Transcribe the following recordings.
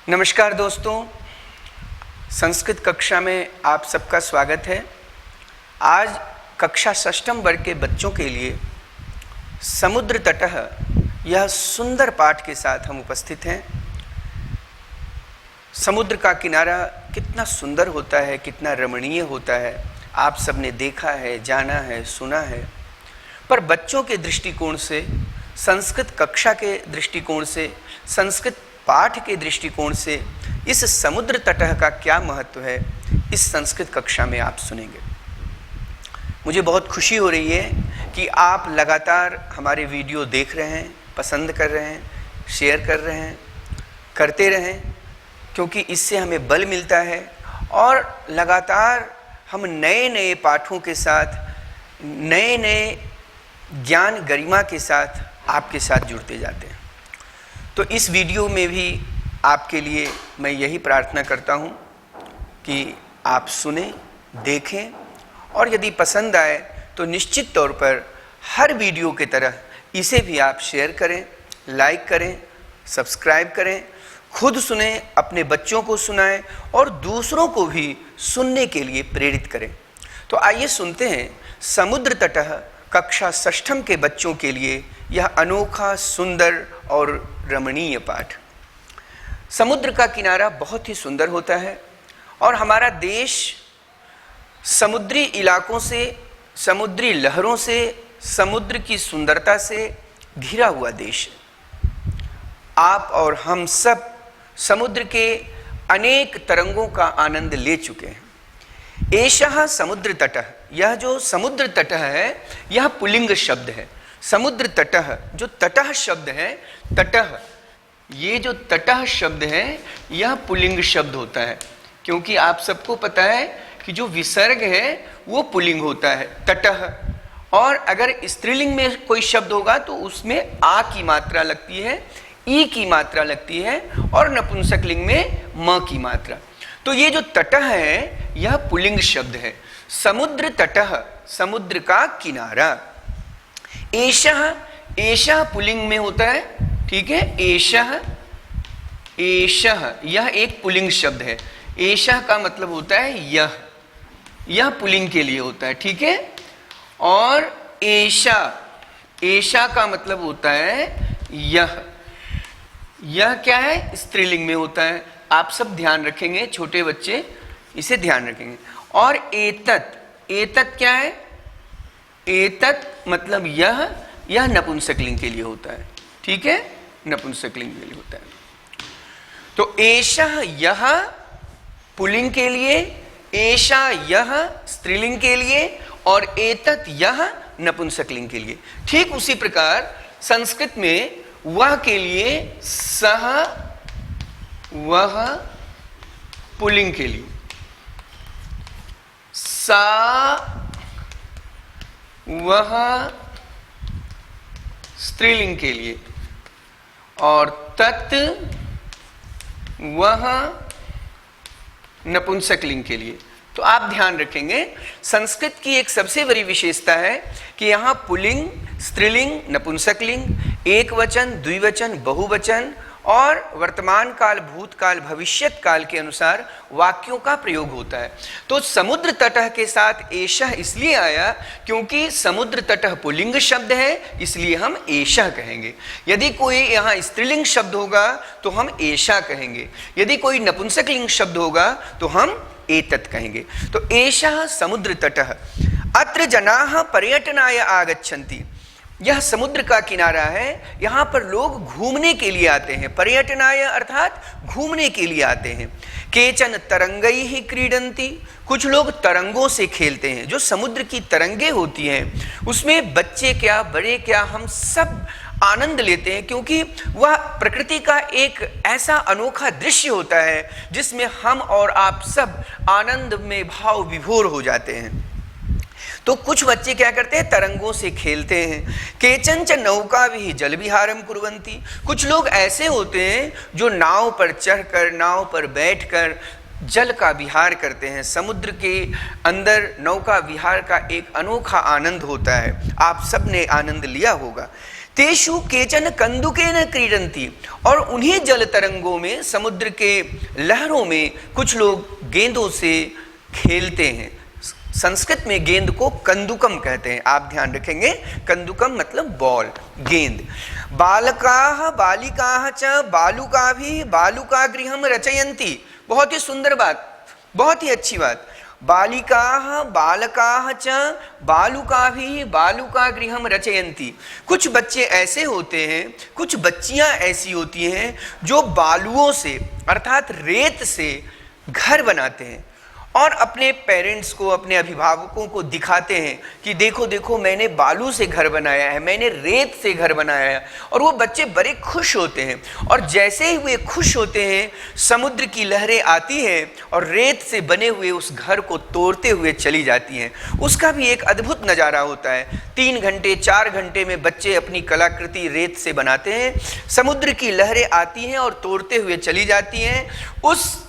नमस्कार दोस्तों, संस्कृत कक्षा में आप सबका स्वागत है। आज कक्षा षष्ठम वर्ग के बच्चों के लिए समुद्र तटः यह सुंदर पाठ के साथ हम उपस्थित हैं। समुद्र का किनारा कितना सुंदर होता है, कितना रमणीय होता है, आप सबने देखा है, जाना है, सुना है। पर बच्चों के दृष्टिकोण से, संस्कृत कक्षा के दृष्टिकोण से, संस्कृत पाठ के दृष्टिकोण से इस समुद्र तटः का क्या महत्व है, इस संस्कृत कक्षा में आप सुनेंगे। मुझे बहुत खुशी हो रही है कि आप लगातार हमारे वीडियो देख रहे हैं, पसंद कर रहे हैं, शेयर कर रहे हैं, करते रहें, क्योंकि इससे हमें बल मिलता है और लगातार हम नए नए पाठों के साथ, नए नए ज्ञान गरिमा के साथ आपके साथ जुड़ते जाते हैं। तो इस वीडियो में भी आपके लिए मैं यही प्रार्थना करता हूँ कि आप सुने, देखें और यदि पसंद आए तो निश्चित तौर पर हर वीडियो की तरह इसे भी आप शेयर करें, लाइक करें, सब्सक्राइब करें, खुद सुने, अपने बच्चों को सुनाएं और दूसरों को भी सुनने के लिए प्रेरित करें। तो आइए सुनते हैं समुद्र तटः कक्षा षष्ठम के बच्चों के लिए यह अनोखा, सुंदर और रमणीय पाठ। समुद्र का किनारा बहुत ही सुंदर होता है और हमारा देश समुद्री इलाकों से, समुद्री लहरों से, समुद्र की सुंदरता से घिरा हुआ देश है। आप और हम सब समुद्र के अनेक तरंगों का आनंद ले चुके हैं। एषः समुद्र तटः, यह जो समुद्र तटः है यह पुल्लिंग शब्द है। समुद्र तटः, जो तटः शब्द है, तटः, ये जो तटः शब्द है यह पुल्लिंग शब्द होता है, क्योंकि आप सबको पता है कि जो विसर्ग है वो पुल्लिंग होता है, तटः। और अगर स्त्रीलिंग में कोई शब्द होगा तो उसमें आ की मात्रा लगती है, ई की मात्रा लगती है और नपुंसकलिंग में म की मात्रा। तो ये जो तटः है यह पुल्लिंग शब्द है। समुद्र तटः, समुद्र का किनारा। एषः, एषः पुल्लिंग में होता है, ठीक है। एषः, एषः, यह एक पुल्लिंग शब्द है। एषः का मतलब होता है यह पुल्लिंग के लिए होता है, ठीक है। और एषा, एषा का मतलब होता है यह क्या है, स्त्रीलिंग में होता है। आप सब ध्यान रखेंगे, छोटे बच्चे इसे ध्यान रखेंगे। और एतत्, एतत् क्या है, एतत् मतलब यह नपुंसकलिंग के लिए होता है, ठीक है, नपुंसकलिंग के लिए होता है। तो एषः यह पुल्लिंग के लिए, एषा यह स्त्रीलिंग के लिए और एतत् यह नपुंसकलिंग के लिए। ठीक उसी प्रकार संस्कृत में वह के लिए, सह वह पुल्लिंग के लिए, सा वह स्त्रीलिंग के लिए और तत् वह नपुंसकलिंग के लिए। तो आप ध्यान रखेंगे, संस्कृत की एक सबसे बड़ी विशेषता है कि यहाँ पुल्लिंग, स्त्रीलिंग, नपुंसकलिंग, एक वचन, द्विवचन, बहुवचन और वर्तमान काल, भूतकाल, भविष्यत काल के अनुसार वाक्यों का प्रयोग होता है। तो समुद्र तटः के साथ एषः इसलिए आया क्योंकि समुद्र तटः पुल्लिंग शब्द है, इसलिए हम एषः कहेंगे। यदि कोई यहाँ स्त्रीलिंग शब्द होगा तो हम एषा कहेंगे, यदि कोई नपुंसकलिंग शब्द होगा तो हम एतत् कहेंगे। तो एषः समुद्र तटः। अत्र जनाः पर्यटनाय आगच्छन्ति, यह समुद्र का किनारा है, यहाँ पर लोग घूमने के लिए आते हैं। पर्यटनाय अर्थात घूमने के लिए आते हैं। केचन तरंगैः क्रीडन्ति, कुछ लोग तरंगों से खेलते हैं। जो समुद्र की तरंगे होती हैं उसमें बच्चे क्या, बड़े क्या, हम सब आनंद लेते हैं, क्योंकि वह प्रकृति का एक ऐसा अनोखा दृश्य होता है जिसमें हम और आप सब आनंद में भाव विभोर हो जाते हैं। तो कुछ बच्चे क्या करते हैं, तरंगों से खेलते हैं। केचंच नौका भी जल विहारम कुर्वन्ति, कुछ लोग ऐसे होते हैं जो नाव पर चढ़कर, नाव पर बैठकर जल का विहार करते हैं। समुद्र के अंदर नौका विहार का एक अनोखा आनंद होता है, आप सब ने आनंद लिया होगा। तेषु केचन कंदुकेन क्रीडन्ति, और उन्हीं जल तरंगों में, समुद्र के लहरों में कुछ लोग गेंदों से खेलते हैं। संस्कृत में गेंद को कंदुकम कहते हैं, आप ध्यान रखेंगे। कंदुकम मतलब बॉल, गेंद। बालकाः बालिकाः च बालुकाभिः बालुकागृहं रचयन्ति। बहुत ही सुंदर बात, बहुत ही अच्छी बात। बालिकाः बालकाः च बालुकाभिः बालुकागृहं रचयन्ति। कुछ बच्चे ऐसे होते हैं, कुछ बच्चियां ऐसी होती हैं जो बालुओं से अर्थात रेत से घर बनाते हैं और अपने पेरेंट्स को, अपने अभिभावकों को दिखाते हैं कि देखो देखो मैंने बालू से घर बनाया है, मैंने रेत से घर बनाया है। और वो बच्चे बड़े खुश होते हैं, और जैसे ही वे खुश होते हैं समुद्र की लहरें आती हैं और रेत से बने हुए उस घर को तोड़ते हुए चली जाती हैं। उसका भी एक अद्भुत नज़ारा होता है। 3 घंटे 4 घंटे में बच्चे अपनी कलाकृति रेत से बनाते हैं, समुद्र की लहरें आती हैं और तोड़ते हुए चली जाती हैं। उस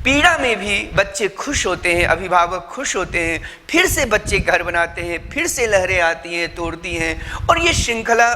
पीड़ा में भी बच्चे खुश होते हैं, अभिभावक खुश होते हैं। फिर से बच्चे घर बनाते हैं, फिर से लहरें आती हैं, तोड़ती हैं, और ये श्रृंखला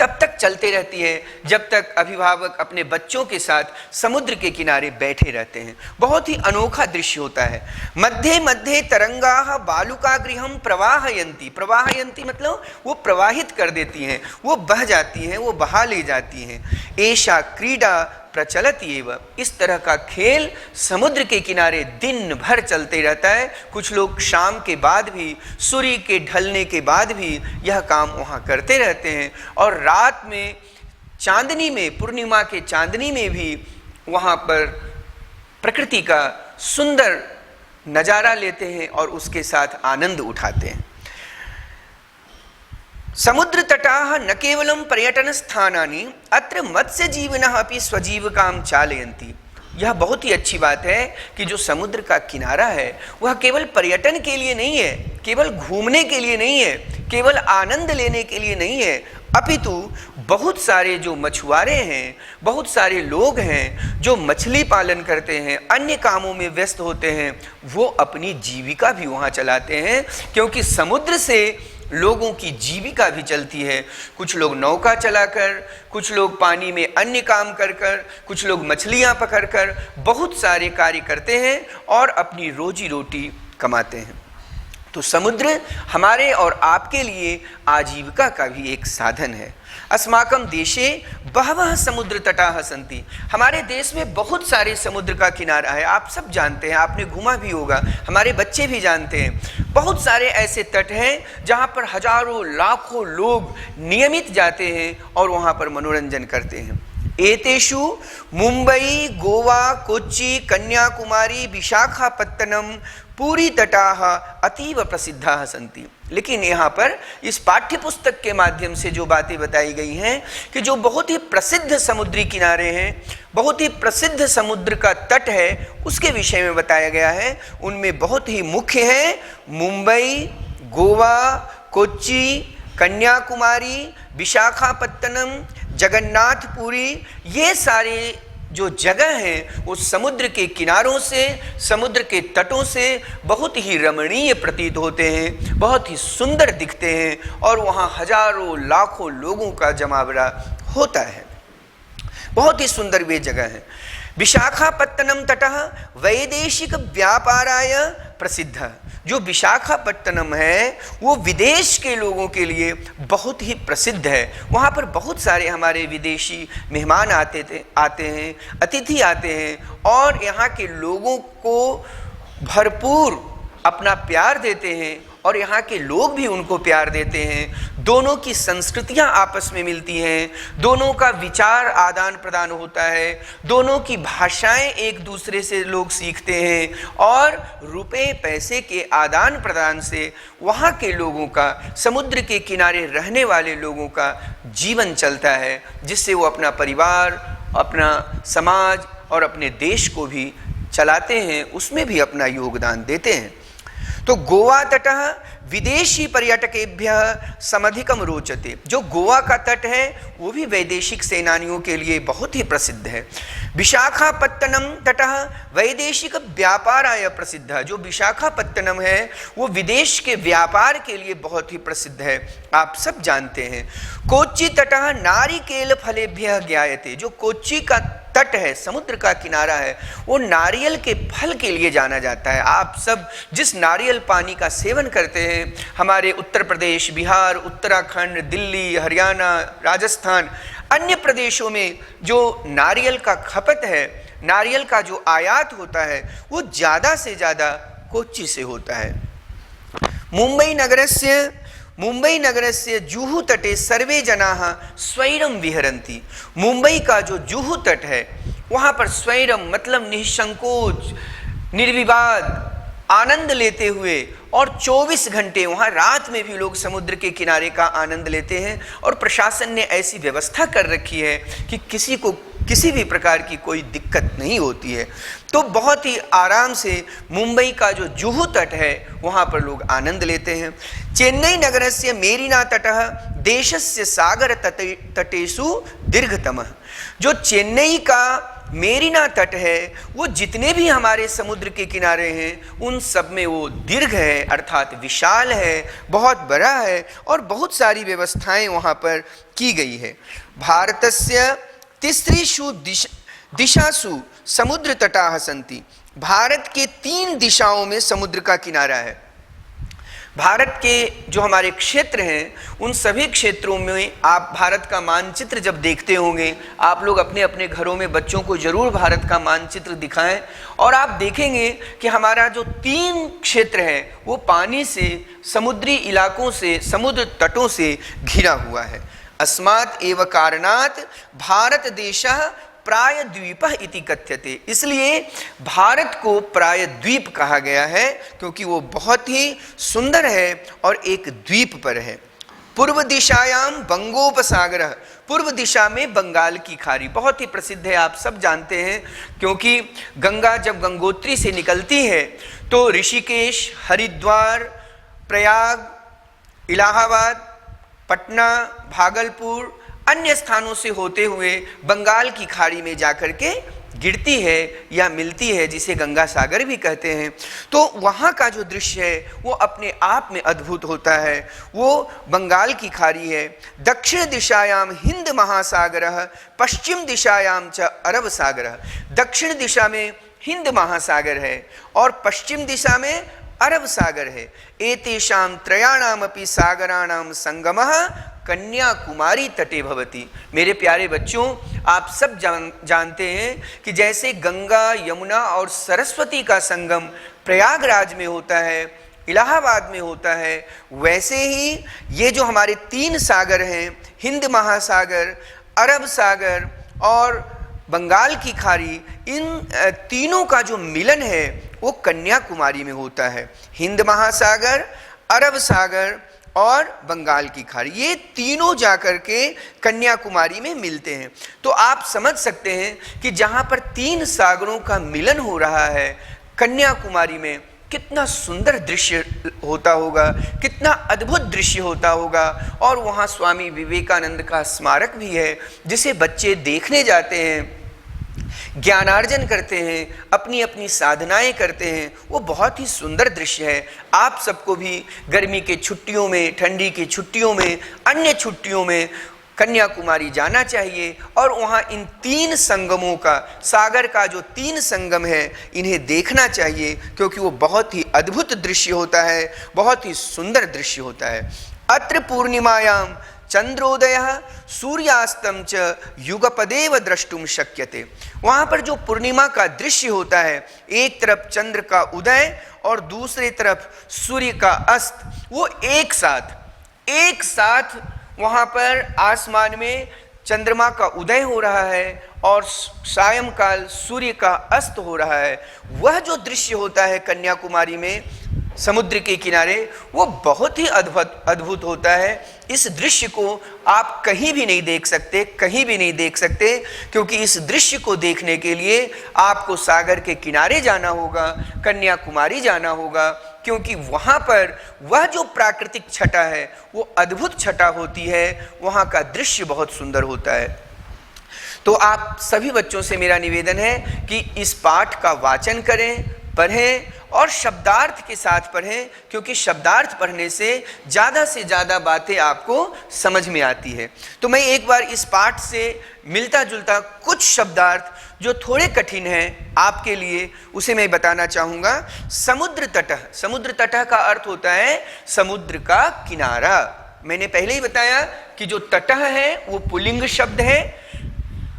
तब तक चलती रहती है जब तक अभिभावक अपने बच्चों के साथ समुद्र के किनारे बैठे रहते हैं। बहुत ही अनोखा दृश्य होता है। मध्ये मध्ये तरंगाः बालुकागृहं प्रवाहयन्ति। प्रवाहयन्ति मतलब वो प्रवाहित कर देती हैं, वो बह जाती हैं, वो बहा ले जाती हैं। एषा क्रीडा प्रचलति एव। इस तरह का खेल समुद्र के किनारे दिन भर चलते रहता है। कुछ लोग शाम के बाद भी, सूर्य के ढलने के बाद भी यह काम वहाँ करते रहते हैं, और रात में चांदनी में, पूर्णिमा के चांदनी में भी वहाँ पर प्रकृति का सुंदर नज़ारा लेते हैं और उसके साथ आनंद उठाते हैं। समुद्र तटाः न केवलं पर्यटन स्थानानि अत्र मत्स्य जीविनः अपि स्वजीविकां चालयन्ति। यह बहुत ही अच्छी बात है कि जो समुद्र का किनारा है वह केवल पर्यटन के लिए नहीं है, केवल घूमने के लिए नहीं है, केवल आनंद लेने के लिए नहीं है, अपितु बहुत सारे जो मछुआरे हैं, बहुत सारे लोग हैं जो मछली पालन करते हैं, अन्य कामों में व्यस्त होते हैं, वो अपनी जीविका भी वहाँ चलाते हैं, क्योंकि समुद्र से लोगों की जीविका भी चलती है। कुछ लोग नौका चलाकर, कुछ लोग पानी में अन्य काम कर कर, कुछ लोग मछलियाँ पकड़ कर बहुत सारे कार्य करते हैं और अपनी रोजी रोटी कमाते हैं। तो समुद्र हमारे और आपके लिए आजीविका का भी एक साधन है। अस्माकं देशे बहवः समुद्र तटाः सन्ति। हमारे देश में बहुत सारे समुद्र का किनारा है, आप सब जानते हैं, आपने घूमा भी होगा, हमारे बच्चे भी जानते हैं। बहुत सारे ऐसे तट हैं जहाँ पर हजारों लाखों लोग नियमित जाते हैं और वहाँ पर मनोरंजन करते हैं। एतेषु मुंबई, गोवा, कोच्चि, कन्याकुमारी, विशाखापत्तनम, पूरी तटाः अतीव प्रसिद्धाः सन्ति। लेकिन यहाँ पर इस पाठ्य पुस्तक के माध्यम से जो बातें बताई गई हैं कि जो बहुत ही प्रसिद्ध समुद्री किनारे हैं, बहुत ही प्रसिद्ध समुद्र का तट है, उसके विषय में बताया गया है। उनमें बहुत ही मुख्य है मुंबई, गोवा, कोच्चि, कन्याकुमारी, विशाखापत्तनम, जगन्नाथपुरी। ये सारे जो जगह हैं वो समुद्र के किनारों से, समुद्र के तटों से बहुत ही रमणीय प्रतीत होते हैं, बहुत ही सुंदर दिखते हैं, और वहाँ हजारों लाखों लोगों का जमावड़ा होता है। बहुत ही सुंदर वे जगह है। विशाखापत्तनम तटः वैदेशिक व्यापाराय प्रसिद्ध। जो विशाखापट्टनम है वो विदेश के लोगों के लिए बहुत ही प्रसिद्ध है। वहाँ पर बहुत सारे हमारे विदेशी मेहमान आते हैं, अतिथि आते हैं, और यहाँ के लोगों को भरपूर अपना प्यार देते हैं और यहाँ के लोग भी उनको प्यार देते हैं। दोनों की संस्कृतियाँ आपस में मिलती हैं, दोनों का विचार आदान प्रदान होता है, दोनों की भाषाएं एक दूसरे से लोग सीखते हैं, और रुपए पैसे के आदान प्रदान से वहाँ के लोगों का, समुद्र के किनारे रहने वाले लोगों का जीवन चलता है, जिससे वो अपना परिवार, अपना समाज और अपने देश को भी चलाते हैं, उसमें भी अपना योगदान देते हैं। तो गोवा तटः विदेशी पर्यटकेभ्यः समधिकम रोचते। जो गोवा का तट है वो भी वैदेशिक सेनानियों के लिए बहुत ही प्रसिद्ध है। विशाखापत्तनम तटः वैदेशिक व्यापाराय प्रसिद्ध है। जो विशाखापत्तनम है वो विदेश के व्यापार के लिए बहुत ही प्रसिद्ध है, आप सब जानते हैं। कोच्चि तटः नारिकेल फलेभ्यः ज्ञायते। जो कोच्चि का तट है, समुद्र का किनारा है, वो नारियल के फल के लिए जाना जाता है। आप सब जिस नारियल पानी का सेवन करते हैं, हमारे उत्तर प्रदेश, बिहार, उत्तराखंड, दिल्ली, हरियाणा, राजस्थान, अन्य प्रदेशों में जो नारियल का खपत है, नारियल का जो आयात होता है, वो ज़्यादा से ज़्यादा कोच्चि से होता है। मुंबई नगरस्य जुहू तटे सर्वे जनाः स्वैरम विहरन्ति। मुंबई का जो जुहू तट है वहाँ पर स्वैरम मतलब निसंकोच, निर्विवाद आनंद लेते हुए, और 24 घंटे वहाँ रात में भी लोग समुद्र के किनारे का आनंद लेते हैं। और प्रशासन ने ऐसी व्यवस्था कर रखी है कि किसी को किसी भी प्रकार की कोई दिक्कत नहीं होती है। तो बहुत ही आराम से मुंबई का जो जुहू तट है वहाँ पर लोग आनंद लेते हैं। चेन्नई नगरस्य मेरीना तटः देशस्य सागर तटेषु दीर्घतमः। जो चेन्नई का मेरीना तट है वो जितने भी हमारे समुद्र के किनारे हैं उन सब में वो दीर्घ है, अर्थात विशाल है, बहुत बड़ा है, और बहुत सारी व्यवस्थाएं वहाँ पर की गई है। भारतस्य तिस्त्रिषु दिशासु समुद्र तटाः सन्ति। भारत के 3 दिशाओं में समुद्र का किनारा है। भारत के जो हमारे क्षेत्र हैं उन सभी क्षेत्रों में आप भारत का मानचित्र जब देखते होंगे, आप लोग अपने अपने घरों में बच्चों को जरूर भारत का मानचित्र दिखाएं, और आप देखेंगे कि हमारा जो 3 क्षेत्र है वो पानी से, समुद्री इलाकों से, समुद्र तटों से घिरा हुआ है। अस्मात् एव कारणात् भारत देशः प्रायद्वीप इति कथ्यते। इसलिए भारत को प्रायद्वीप कहा गया है क्योंकि वो बहुत ही सुंदर है और एक द्वीप पर है। पूर्व दिशायाम बंगोपसागर, पूर्व दिशा में बंगाल की खाड़ी बहुत ही प्रसिद्ध है, आप सब जानते हैं, क्योंकि गंगा जब गंगोत्री से निकलती है तो ऋषिकेश, हरिद्वार, प्रयाग, इलाहाबाद, पटना, भागलपुर, अन्य स्थानों से होते हुए बंगाल की खाड़ी में जाकर के गिरती है या मिलती है, जिसे गंगा सागर भी कहते हैं। तो वहाँ का जो दृश्य है वो अपने आप में अद्भुत होता है। वो बंगाल की खाड़ी है। दक्षिण दिशायाम हिंद महासागरः, पश्चिम दिशायाम च अरब सागरः। दक्षिण दिशा में हिंद महासागर है और पश्चिम दिशा में अरब सागर है। एतेषां त्रयाणामपि सागराणां संगमः कन्याकुमारी तटे भवति। मेरे प्यारे बच्चों, आप सब जानते हैं कि जैसे गंगा, यमुना और सरस्वती का संगम प्रयागराज में होता है, इलाहाबाद में होता है, वैसे ही ये जो हमारे 3 सागर हैं, हिंद महासागर, अरब सागर और बंगाल की खाड़ी, इन तीनों का जो मिलन है वो कन्याकुमारी में होता है। हिंद महासागर, अरब सागर और बंगाल की खाड़ी, ये तीनों जाकर के कन्याकुमारी में मिलते हैं। तो आप समझ सकते हैं कि जहाँ पर 3 सागरों का मिलन हो रहा है कन्याकुमारी में, कितना सुंदर दृश्य होता होगा, कितना अद्भुत दृश्य होता होगा। और वहाँ स्वामी विवेकानंद का स्मारक भी है जिसे बच्चे देखने जाते हैं, ज्ञानार्जन करते हैं, अपनी अपनी साधनाएं करते हैं। वो बहुत ही सुंदर दृश्य है। आप सबको भी गर्मी के छुट्टियों में, ठंडी की छुट्टियों में, अन्य छुट्टियों में कन्याकुमारी जाना चाहिए और वहाँ इन 3 संगमों का, सागर का जो 3 संगम है, इन्हें देखना चाहिए क्योंकि वो बहुत ही अद्भुत दृश्य होता है, बहुत ही सुंदर दृश्य होता है। अत्र पूर्णिमायाम चंद्रोदयः सूर्यास्तं च युगपदेव द्रष्टुम शक्यते। वहाँ पर जो पूर्णिमा का दृश्य होता है, एक तरफ चंद्र का उदय और दूसरी तरफ सूर्य का अस्त, वो एक साथ वहाँ पर आसमान में चंद्रमा का उदय हो रहा है और सायंकाल सूर्य का अस्त हो रहा है। वह जो दृश्य होता है कन्याकुमारी में समुद्र के किनारे, वो बहुत ही अद्भुत होता है। इस दृश्य को आप कहीं भी नहीं देख सकते, क्योंकि इस दृश्य को देखने के लिए आपको सागर के किनारे जाना होगा, कन्याकुमारी जाना होगा, क्योंकि वहाँ पर वह जो प्राकृतिक छटा है वो अद्भुत छटा होती है, वहाँ का दृश्य बहुत सुंदर होता है। तो आप सभी बच्चों से मेरा निवेदन है कि इस पाठ का वाचन करें, पढ़ें और शब्दार्थ के साथ पढ़ें, क्योंकि शब्दार्थ पढ़ने से ज़्यादा बातें आपको समझ में आती है। तो मैं एक बार इस पाठ से मिलता जुलता कुछ शब्दार्थ जो थोड़े कठिन हैं आपके लिए, उसे मैं बताना चाहूँगा। समुद्र तटः, समुद्र तटः का अर्थ होता है समुद्र का किनारा। मैंने पहले ही बताया कि जो तटः है वो पुल्लिंग शब्द है,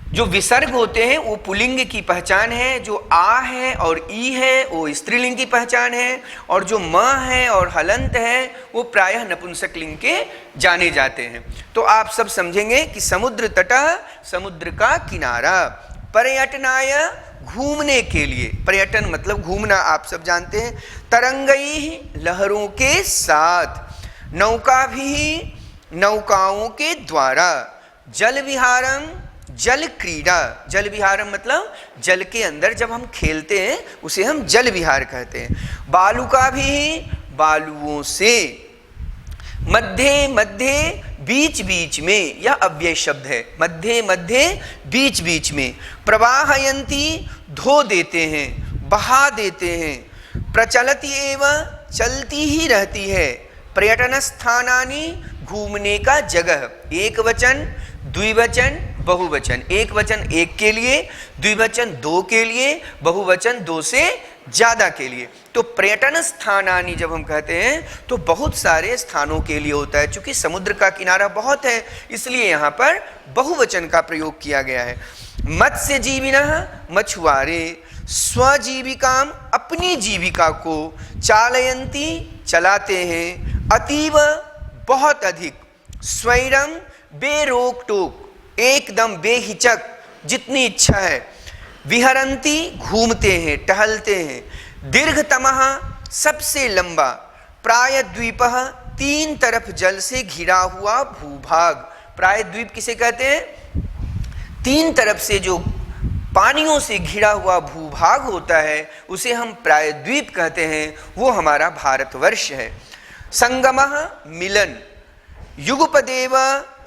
जो विसर्ग होते हैं वो पुल्लिंग की पहचान है, जो आ है और ई है वो स्त्रीलिंग की पहचान है, और जो म है और हलंत है वो प्रायः नपुंसक लिंग के जाने जाते हैं। तो आप सब समझेंगे कि समुद्र तटः, समुद्र का किनारा। पर्यटनाय, घूमने के लिए, पर्यटन मतलब घूमना, आप सब जानते हैं। तरंगई, लहरों के साथ। नौका भी, नौकाओं के द्वारा। जल विहारम, जल क्रीड़ा, जल विहारम मतलब जल के अंदर जब हम खेलते हैं उसे हम जल विहार कहते हैं। बालुका भी, बालुओं से। मध्य मध्य, बीच बीच में, यह अव्यय शब्द है। मध्य मध्य, बीच बीच में। प्रवाहयंती, धो देते हैं, बहा देते हैं। प्रचलति एवं, चलती ही रहती है। पर्यटन स्थानानि, घूमने का जगह। एक वचन, द्विवचन, बहुवचन। एक वचन एक के लिए, द्विवचन दो के लिए, बहुवचन दो से ज्यादा के लिए। तो पर्यटन स्थानानि जब हम कहते हैं तो बहुत सारे स्थानों के लिए होता है। चूंकि समुद्र का किनारा बहुत है इसलिए यहाँ पर बहुवचन का प्रयोग किया गया है। मत्स्य जीविनः, मछुआरे। स्वजीविकाम, अपनी जीविका को। चालयंती, चलाते हैं। अतीव, बहुत अधिक। स्वैरम, बेरोक टोक, एकदम बेहिचक, जितनी इच्छा है। विहरंती, घूमते हैं, टहलते हैं। दीर्घतमः, सबसे लंबा। प्रायद्वीपः, तीन तरफ जल से घिरा हुआ भूभाग। प्रायद्वीप किसे कहते हैं? तीन तरफ से जो पानियों से घिरा हुआ भूभाग होता है उसे हम प्रायद्वीप कहते हैं, वो हमारा भारतवर्ष है। संगमः, मिलन। युगपदेव,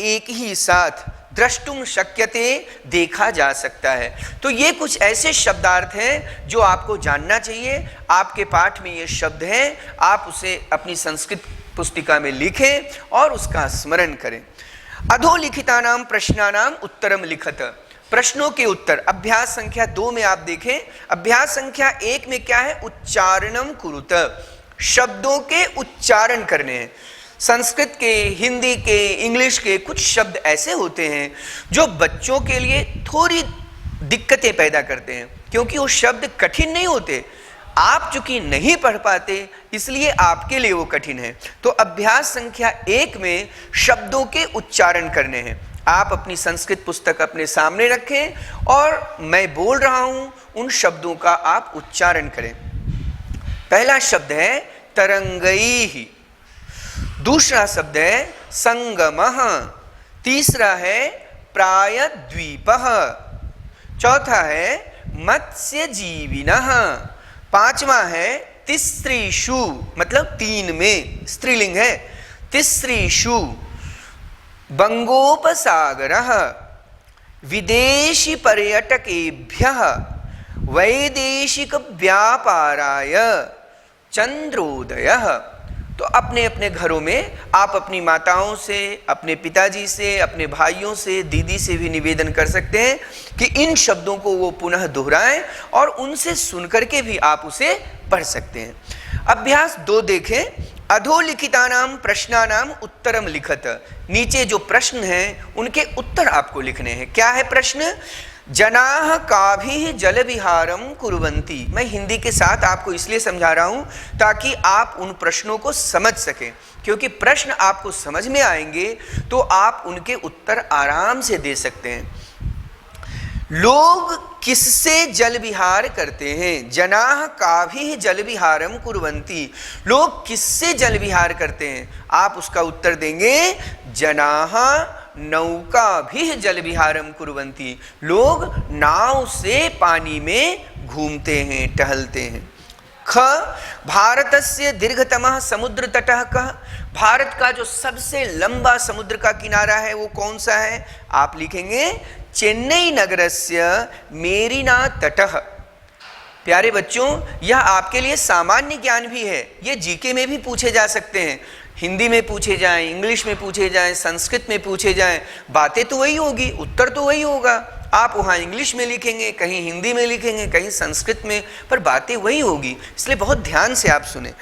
एक ही साथ। द्रष्टुम शक्यते, देखा जा सकता है। तो ये कुछ ऐसे शब्दार्थ हैं जो आपको जानना चाहिए। आपके पाठ में ये शब्द हैं, आप उसे अपनी संस्कृत पुस्तिका में लिखें और उसका स्मरण करें। अधोलिखितानाम प्रश्नानाम उत्तरम लिखत, प्रश्नों के उत्तर। अभ्यास संख्या 2 में आप देखें। अभ्यास संख्या 1 में क्या है? उच्चारणम कुरुत, शब्दों के उच्चारण करने हैं। संस्कृत के, हिंदी के, इंग्लिश के कुछ शब्द ऐसे होते हैं जो बच्चों के लिए थोड़ी दिक्कतें पैदा करते हैं, क्योंकि वो शब्द कठिन नहीं होते। आप चूंकि नहीं पढ़ पाते इसलिए आपके लिए वो कठिन है। तो अभ्यास संख्या 1 में शब्दों के उच्चारण करने हैं। आप अपनी संस्कृत पुस्तक अपने सामने रखें और मैं बोल रहा हूं उन शब्दों का आप उच्चारण करें। पहला शब्द है तरंगई, दूसरा शब्द है संगमः, तीसरा है प्रायद्वीपः, चौथा है मत्स्यजीविनः, पांचवा है तिस्त्रीषु, मतलब 3 में, स्त्रीलिंग है। तिस्त्रीषु बंगोपसागरः, विदेशी पर्यटकेभ्यः वैदेशिक व्यापाराय चंद्रोदयः। तो अपने अपने घरों में आप अपनी माताओं से, अपने पिताजी से, अपने भाइयों से, दीदी से भी निवेदन कर सकते हैं कि इन शब्दों को वो पुनः दोहराएं और उनसे सुनकर के भी आप उसे पढ़ सकते हैं। अभ्यास 2 देखें। अधोलिखितानाम प्रश्नानाम उत्तरम लिखत, नीचे जो प्रश्न हैं उनके उत्तर आपको लिखने हैं। क्या है प्रश्न? जनाः काभिः जल विहारम कुर्वन्ति। मैं हिंदी के साथ आपको इसलिए समझा रहा हूं ताकि आप उन प्रश्नों को समझ सकें, क्योंकि प्रश्न आपको समझ में आएंगे तो आप उनके उत्तर आराम से दे सकते हैं। लोग किससे जल विहार करते हैं? जनाः काभिः जल विहारम कुर्वन्ति, लोग किससे जल विहार करते हैं? आप उसका उत्तर देंगे जनाः नौका भी जल विहारम कुर्वन्ति, लोग नाव से पानी में घूमते हैं, टहलते हैं। ख भारतस्य दीर्घतमः समुद्र तटः कः, भारत का जो सबसे लंबा समुद्र का किनारा है वो कौन सा है? आप लिखेंगे चेन्नई नगरस्य मेरीना तटः। प्यारे बच्चों, यह आपके लिए सामान्य ज्ञान भी है, ये जीके में भी पूछे जा सकते हैं, हिंदी में पूछे जाएं, इंग्लिश में पूछे जाएं, संस्कृत में पूछे जाएं, बातें तो वही होगी, उत्तर तो वही होगा। आप वहाँ इंग्लिश में लिखेंगे, कहीं हिंदी में लिखेंगे, कहीं संस्कृत में, पर बातें वही होगी, इसलिए बहुत ध्यान से आप सुने।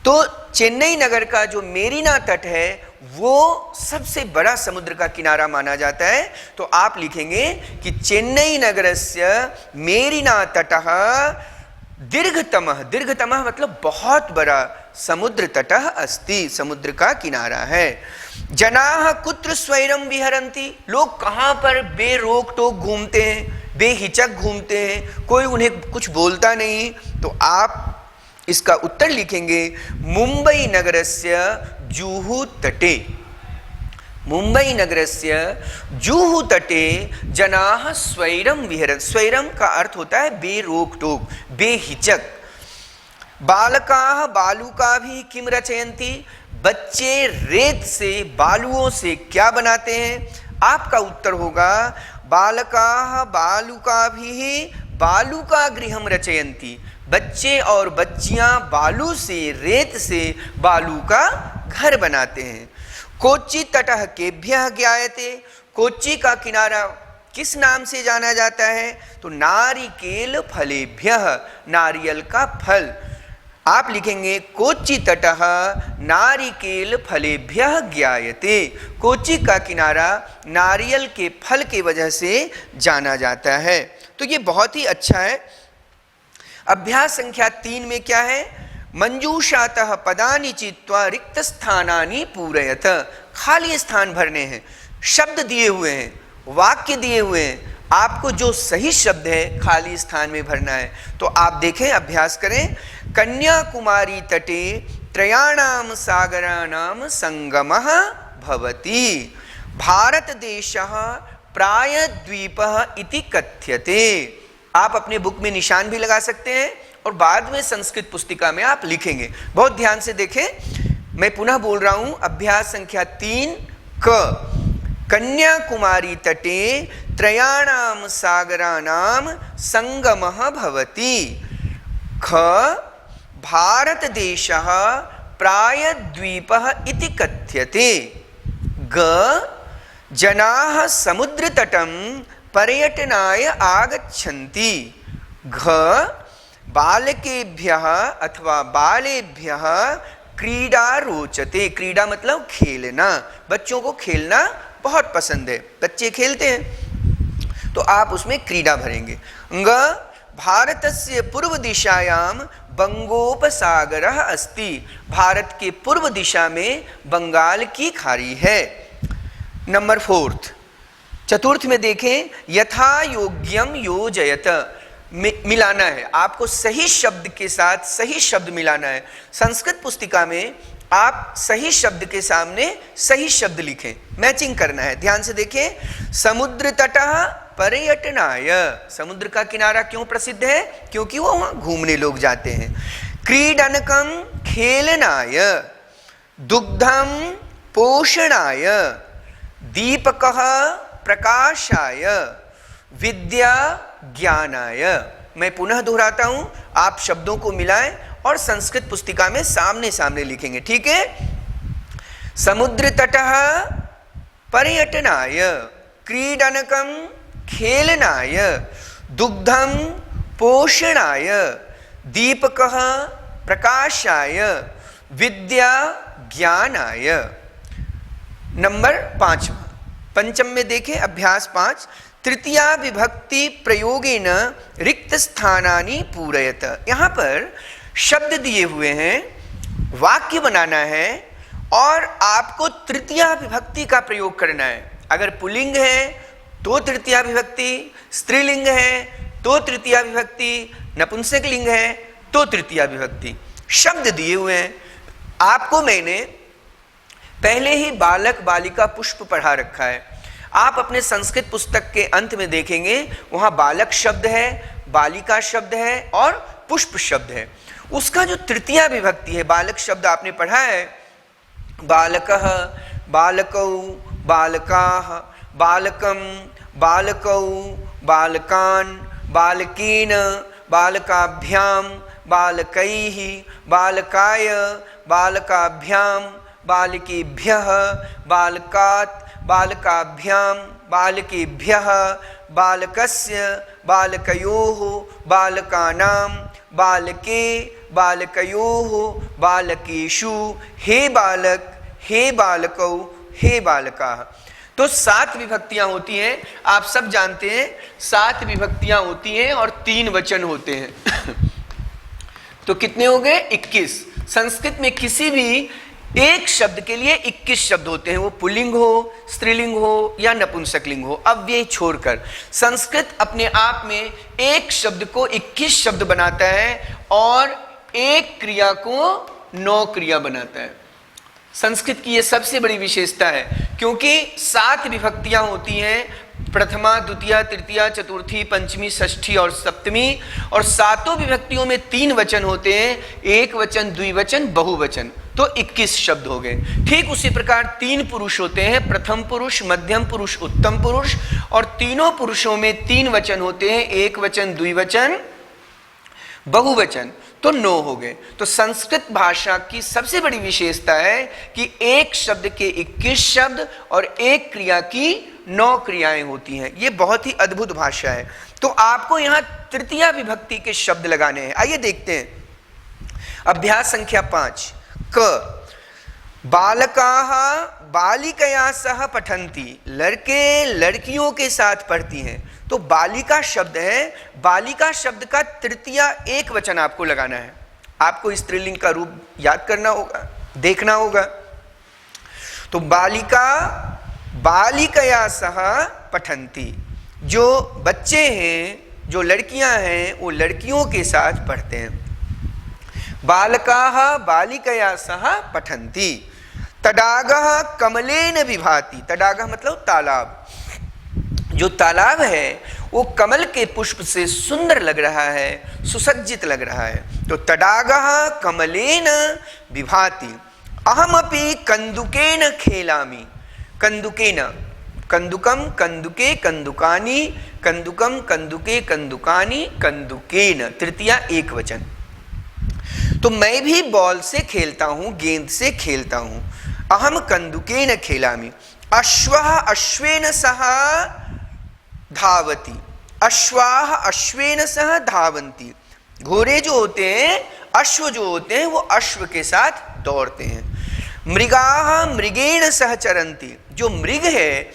तो चेन्नई नगर का जो मेरीना तट है वो सबसे बड़ा समुद्र का किनारा माना जाता है। तो आप लिखेंगे कि चेन्नई नगरस्य मेरीना तटः दीर्घतमः, दीर्घतमः मतलब बहुत बड़ा समुद्र तटः अस्ति, समुद्र का किनारा है। जनाः कुत्र स्वैरं विहरन्ति, लोग कहाँ पर बेरोक टोक घूमते हैं, बेहिचक घूमते हैं, कोई उन्हें कुछ बोलता नहीं। तो आप इसका उत्तर लिखेंगे मुंबई नगरस्य जुहू तटे, मुंबई नगरस्य जुहू तटे जनाः स्वैरं विहरन्ति। स्वैरं का अर्थ होता है बेरोक टोक, बेहिचक। बालकाः बालुकाभिः किम रचयन्ति, बच्चे रेत से, बालुओं से क्या बनाते हैं? आपका उत्तर होगा बालकाः बालुकाभिः बालुका गृहं रचयन्ति, बच्चे और बच्चियां बालू से, रेत से बालू का घर बनाते हैं। कोच्चि तटः केभ्यः ज्ञायते, कोच्चि का किनारा किस नाम से जाना जाता है? तो नारिकेल फलेभ्यः, नारियल का फल। आप लिखेंगे कोच्चि तटः नारिकेल फलेभ्यः ज्ञायते, कोच्चि का किनारा नारियल के फल के वजह से जाना जाता है। तो ये बहुत ही अच्छा है। अभ्यास संख्या 3 में क्या है? मंजूषातः पदानि चित्वा रिक्त स्थानानि पूरयत, खाली स्थान भरने हैं, शब्द दिए हुए हैं, वाक्य दिए हुए हैं, आपको जो सही शब्द है खाली स्थान में भरना है। तो आप देखें, अभ्यास करें। कन्याकुमारी तटे त्रयाणाम सागराणाम संगमः भवति, भारत देशः प्रायद्वीपः इति कथ्यते। आप अपने बुक में निशान भी लगा सकते हैं और बाद में संस्कृत पुस्तिका में आप लिखेंगे। बहुत ध्यान से देखें, मैं पुनः बोल रहा हूं। अभ्यास संख्या 3 क कन्याकुमारी तटे त्रयाणाम सागराणाम संगमः भवति। ख भारत देशः प्रायद्वीपः इति कथ्यते। ग जनाः समुद्र तटं पर्यटनाय आगच्छन्ति। घ बालकेभ्यः अथवा बालेभ्यः क्रीडा रोचते, क्रीडा मतलब खेलना, बच्चों को खेलना बहुत पसंद है, बच्चे खेलते हैं, तो आप उसमें क्रीडा भरेंगे। ग भारतस्य पूर्व दिशायां बंगोपसागरः अस्ति, भारत के पूर्व दिशा में बंगाल की खाड़ी है। नंबर 4, चतुर्थ में देखें, यथा योग्यम योजयत, मिलाना है, आपको सही शब्द के साथ सही शब्द मिलाना है। संस्कृत पुस्तिका में आप सही शब्द के सामने सही शब्द लिखें, मैचिंग करना है। ध्यान से देखें, समुद्र तटः पर्यटनाय, समुद्र का किनारा क्यों प्रसिद्ध है? क्योंकि वो वहां घूमने लोग जाते हैं। क्रीडनकम खेलनाय, दुग्धम पोषणाय, दीपकः प्रकाशाय, विद्या ज्ञानाय। मैं पुनः दोहराता हूं, आप शब्दों को मिलाएं और संस्कृत पुस्तिका में सामने सामने लिखेंगे, ठीक है? समुद्र तटः पर्यटनाय, क्रीडनकम खेलनाय, दुग्धम पोषणाय, दीपकः प्रकाशाय, विद्या ज्ञानाय। नंबर 5, पंचम में देखें, अभ्यास 5, तृतीया विभक्ति प्रयोगेन रिक्त स्थानानि पूरयत। यहाँ पर शब्द दिए हुए हैं, वाक्य बनाना है और आपको तृतीया विभक्ति का प्रयोग करना है। अगर पुल्लिंग है तो तृतीया विभक्ति, स्त्रीलिंग है तो तृतीया विभक्ति, नपुंसक लिंग है तो तृतीया विभक्ति। शब्द दिए हुए हैं। आपको मैंने पहले ही बालक बालिका पुष्प पढ़ा रखा है। आप अपने संस्कृत पुस्तक के अंत में देखेंगे, वहां बालक शब्द है, बालिका शब्द है और पुष्प शब्द है। उसका जो तृतीया विभक्ति है, बालक शब्द आपने पढ़ा है, बालकः, बालकौ, बालकाः, बालकं, बालकौ, बालकान्, बालकेन, बालकाभ्यां, बालकैः, बालकाय, बालकाभ्यां, बालकेभ्यः, बालकात्, बालकाभ्यां, बालकेभ्यः, बालकस्य, बालकयोः, बालकानां, बालके, बालकयोः, बालकेषु, हे बालक, हे बालकौ, हे बालकाः। तो 7 विभक्तियां होती हैं, आप सब जानते हैं 7 विभक्तियां होती हैं और 3 वचन होते हैं। तो कितने हो गए? 21। संस्कृत में किसी भी एक शब्द के लिए 21 शब्द होते हैं, वो पुल्लिंग हो, स्त्रीलिंग हो या नपुंसकलिंग हो। अव्यय छोड़कर संस्कृत अपने आप में एक शब्द को 21 शब्द बनाता है और एक क्रिया को 9 क्रिया बनाता है। संस्कृत की यह सबसे बड़ी विशेषता है, क्योंकि 7 विभक्तियां होती हैं, प्रथमा, द्वितीया, तृतीया, चतुर्थी, पंचमी, षष्ठी और सप्तमी, और 7 विभक्तियों में 3 वचन होते हैं, एक वचन, द्विवचन, बहुवचन। तो 21 शब्द हो गए। ठीक उसी प्रकार 3 पुरुष होते हैं, प्रथम पुरुष, मध्यम पुरुष, उत्तम पुरुष, और तीनों पुरुषों में 3 वचन होते हैं, एक वचन, द्विवचन, बहुवचन। तो 9 हो गए। तो संस्कृत भाषा की सबसे बड़ी विशेषता है कि एक शब्द के 21 शब्द और एक क्रिया की 9 क्रियाएं होती हैं। ये बहुत ही अद्भुत भाषा है। तो आपको यहां तृतीया विभक्ति के शब्द लगाने हैं। आइए देखते हैं। अभ्यास संख्या 5। क, बालकाः बालिकया सह पठन्ति, लड़के लड़कियों के साथ पढ़ती हैं। तो बालिका शब्द है, बालिका शब्द का तृतीया एक वचन आपको लगाना है। आपको स्त्रीलिंग का रूप याद करना होगा, देखना होगा। तो बालिका बालिकया सह पठन्ति, जो बच्चे हैं, जो लड़कियां हैं, वो लड़कियों के साथ पढ़ते हैं। बालकाः बालिकया सह पठन्ति। तडागः कमलेन विभाति, तडागः मतलब तालाब। जो तालाब है वो कमल के पुष्प से सुंदर लग रहा है, सुसज्जित लग रहा है। तो तडागः कमलेन विभाति। अहमपि कंदुकेन खेलामि, कंदुकेन, कंदुकम, कंदुके, कंदुकानि, कंदुकम, कंदुके, कंदुकानि, कंदुकेन, तृतीया एक वचन। तो मैं भी बॉल से खेलता हूं, गेंद से खेलता हूं। अहम कंदुकेन खेलामि। अश्वः अश्वेन सह धावति, अश्वाः अश्वेन सह धावन्ति। घोड़े जो होते हैं, अश्व जो होते हैं, वो अश्व के साथ दौड़ते हैं। मृगाः मृगेण सह चरन्ति, जो मृग है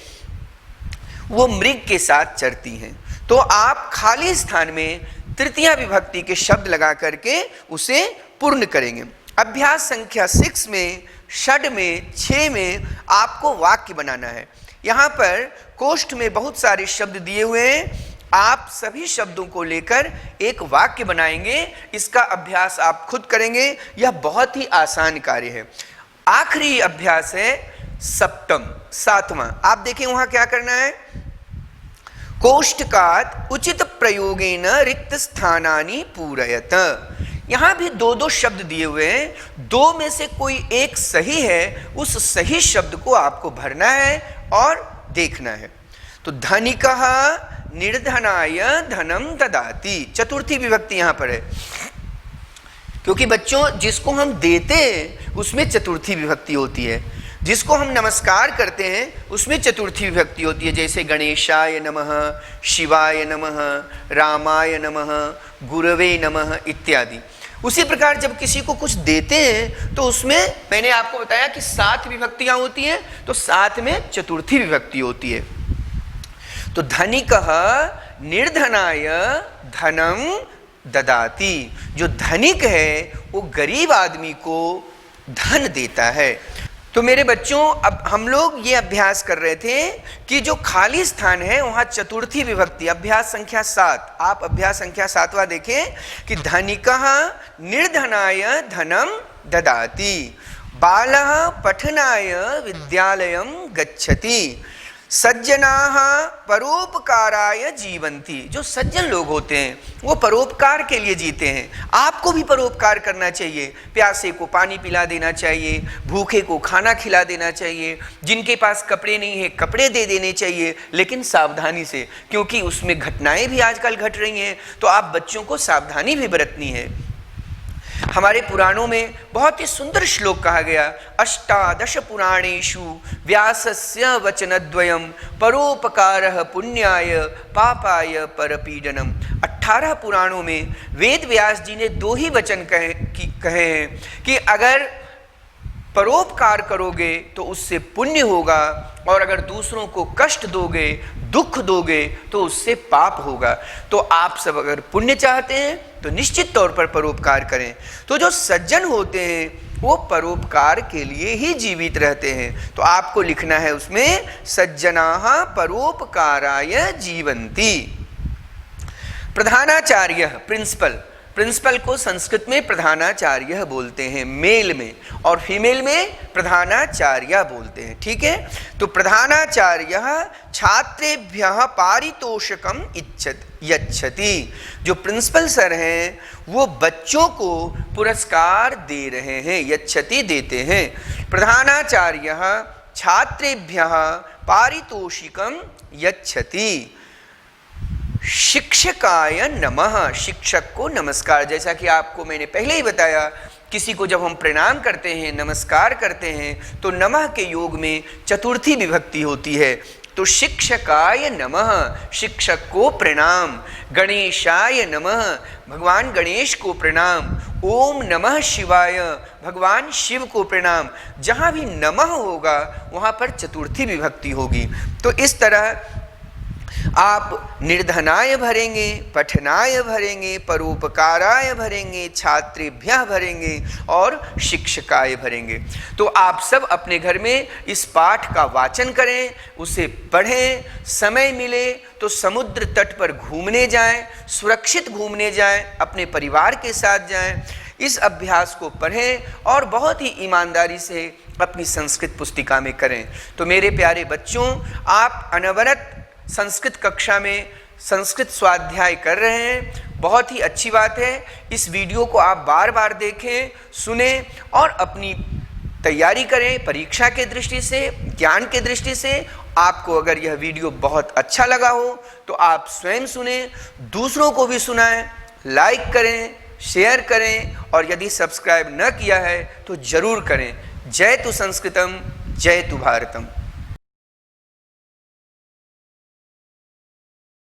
वो मृग के साथ चरती हैं। तो आप खाली स्थान में तृतीया विभक्ति के शब्द लगा करके उसे पूर्ण करेंगे। अभ्यास संख्या 6 में, षड में, 6 में आपको वाक्य बनाना है। यहाँ पर कोष्ठ में बहुत सारे शब्द दिए हुए हैं, आप सभी शब्दों को लेकर एक वाक्य बनाएंगे। इसका अभ्यास आप खुद करेंगे, यह बहुत ही आसान कार्य है। आखिरी अभ्यास है सप्तम, 7वां। आप देखें वहां क्या करना है। कोष्ठकात् उचित प्रयोगेन रिक्त स्थानानि पूरयत। यहां भी 2-2 शब्द दिए हुए हैं, 2 में से कोई एक सही है, उस सही शब्द को आपको भरना है और देखना है। तो धनिकः निर्धनाय धनम ददाति, चतुर्थी विभक्ति यहां पर है, क्योंकि बच्चों जिसको हम देते हैं उसमें चतुर्थी विभक्ति होती है, जिसको हम नमस्कार करते हैं उसमें चतुर्थी विभक्ति होती है। जैसे गणेशाय नमः, शिवाय नमः, रामाय नमः, गुरवे नमः इत्यादि। उसी प्रकार जब किसी को कुछ देते हैं तो उसमें मैंने आपको बताया कि 7 विभक्तियां होती हैं, तो 7 में चतुर्थी विभक्ति होती है। तो धनिकः निर्धनाय धनम ददाति, जो धनिक है वो गरीब आदमी को धन देता है। तो मेरे बच्चों, अब हम लोग ये अभ्यास कर रहे थे कि जो खाली स्थान है वहाँ चतुर्थी विभक्ति, अभ्यास संख्या 7। आप अभ्यास संख्या 7वां देखें कि धनिकः निर्धनाय धनम ददाति, बालः पठनाय विद्यालयं गच्छति, सज्जनाः परोपकाराय जीवन्ति। जो सज्जन लोग होते हैं वो परोपकार के लिए जीते हैं। आपको भी परोपकार करना चाहिए। प्यासे को पानी पिला देना चाहिए, भूखे को खाना खिला देना चाहिए, जिनके पास कपड़े नहीं है कपड़े दे देने चाहिए, लेकिन सावधानी से, क्योंकि उसमें घटनाएं भी आजकल घट रही हैं, तो आप बच्चों को सावधानी भी बरतनी है। हमारे पुराणों में बहुत ही सुंदर श्लोक कहा गया, अष्टादश पुराणेषु व्यासस्य वचनद्वयम परोपकारः पुण्याय पापाय परपीडनम। 18 पुराणों में वेद व्यास जी ने 2 ही वचन कहे हैं कि अगर परोपकार करोगे तो उससे पुण्य होगा, और अगर दूसरों को कष्ट दोगे, दुख दोगे, तो उससे पाप होगा। तो आप सब अगर पुण्य चाहते हैं तो निश्चित तौर पर परोपकार करें। तो जो सज्जन होते हैं वो परोपकार के लिए ही जीवित रहते हैं। तो आपको लिखना है उसमें, सज्जनाः परोपकाराय जीवन्ति। प्रधानाचार्य, प्रिंसिपल को संस्कृत में प्रधानाचार्य बोलते हैं मेल में, और फीमेल में प्रधानाचार्य बोलते हैं। ठीक है, तो प्रधानाचार्य छात्रेभ्यः पारितोषिकम यच्छति। जो प्रिंसिपल सर हैं वो बच्चों को पुरस्कार दे रहे हैं, यच्छति देते हैं। प्रधानाचार्य छात्रेभ्यः पारितोषिकम यच्छति। शिक्षकाय नमः, शिक्षक को नमस्कार। जैसा कि आपको मैंने पहले ही बताया, किसी को जब हम प्रणाम करते हैं, नमस्कार करते हैं, तो नमः के योग में चतुर्थी विभक्ति होती है। तो शिक्षकाय नमः, शिक्षक को प्रणाम। गणेशाय नमः, भगवान गणेश को प्रणाम। ओम नमः शिवाय, भगवान शिव को प्रणाम। जहाँ भी नमः होगा वहाँ पर चतुर्थी विभक्ति होगी। तो इस तरह आप निर्धनाय भरेंगे, पठनाय भरेंगे, परोपकाराय भरेंगे, छात्रेभ्यः भरेंगे और शिक्षकाय भरेंगे। तो आप सब अपने घर में इस पाठ का वाचन करें, उसे पढ़ें। समय मिले तो समुद्र तट पर घूमने जाएं, सुरक्षित घूमने जाएं, अपने परिवार के साथ जाएं। इस अभ्यास को पढ़ें और बहुत ही ईमानदारी से अपनी संस्कृत पुस्तिका में करें। तो मेरे प्यारे बच्चों, आप अनवरत संस्कृत कक्षा में संस्कृत स्वाध्याय कर रहे हैं, बहुत ही अच्छी बात है। इस वीडियो को आप बार बार देखें, सुने और अपनी तैयारी करें परीक्षा के दृष्टि से, ज्ञान के दृष्टि से। आपको अगर यह वीडियो बहुत अच्छा लगा हो तो आप स्वयं सुने, दूसरों को भी सुनाएं, लाइक करें, शेयर करें, और यदि सब्सक्राइब न किया है तो जरूर करें। जय तु संस्कृतम, जय तु भारतम।